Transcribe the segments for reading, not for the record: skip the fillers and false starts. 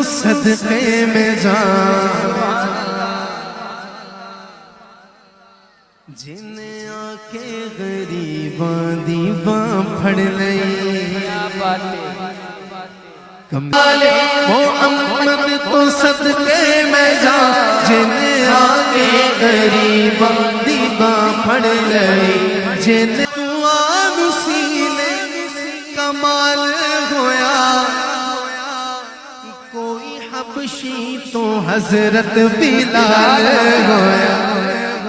صدقے میں جا جنہیں آ کے غریباں دی باں پھڑ لئی کمالے محمد تو صدقے میں جا جنہیں آ کے غریباں دی باں پھڑ لئی جنہیں دعا سینے کمال ہویا کوئی حبشی تو حضرت بلال ہویا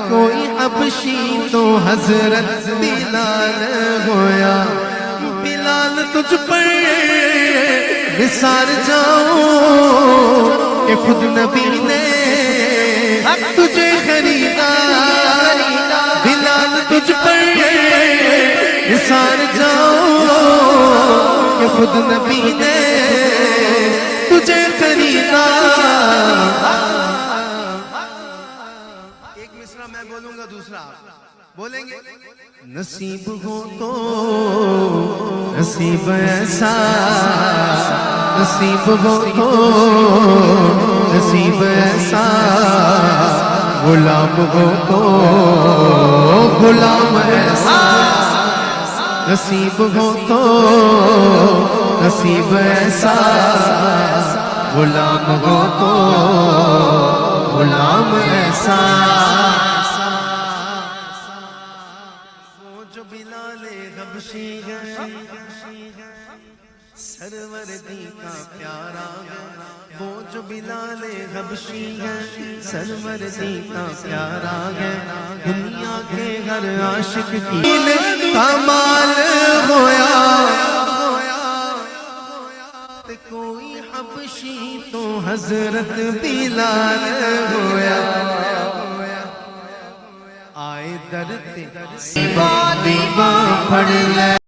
کوئی حبشی تو حضرت بلال ہویا بلال تجھ پر نثار جاؤں کہ خود نبی نے تجھے خریدا بلال تجھ پر نثار جاؤں کہ خود نبی نے تجھے خریدا ایک مصرع میں بولوں گا دوسرا بولیں گے نصیب ہو تو نصیب ایسا نصیب ہو تو نصیب ایسا غلام ہو تو غلام ایسا نصیب ہو تو نصیب ایسا غلام ہو تو غلام ایسا وہ جو بلال حبشی ہے سروردی کا پیارا ہے وہ جو بلال حبشی ہے سروردی کا پیارا ہے دنیا کے ہر عاشق کی کمال ہویا کوئی حبشی تو حضرت بلال ہویا آئے در تے دیواں پڑھ لے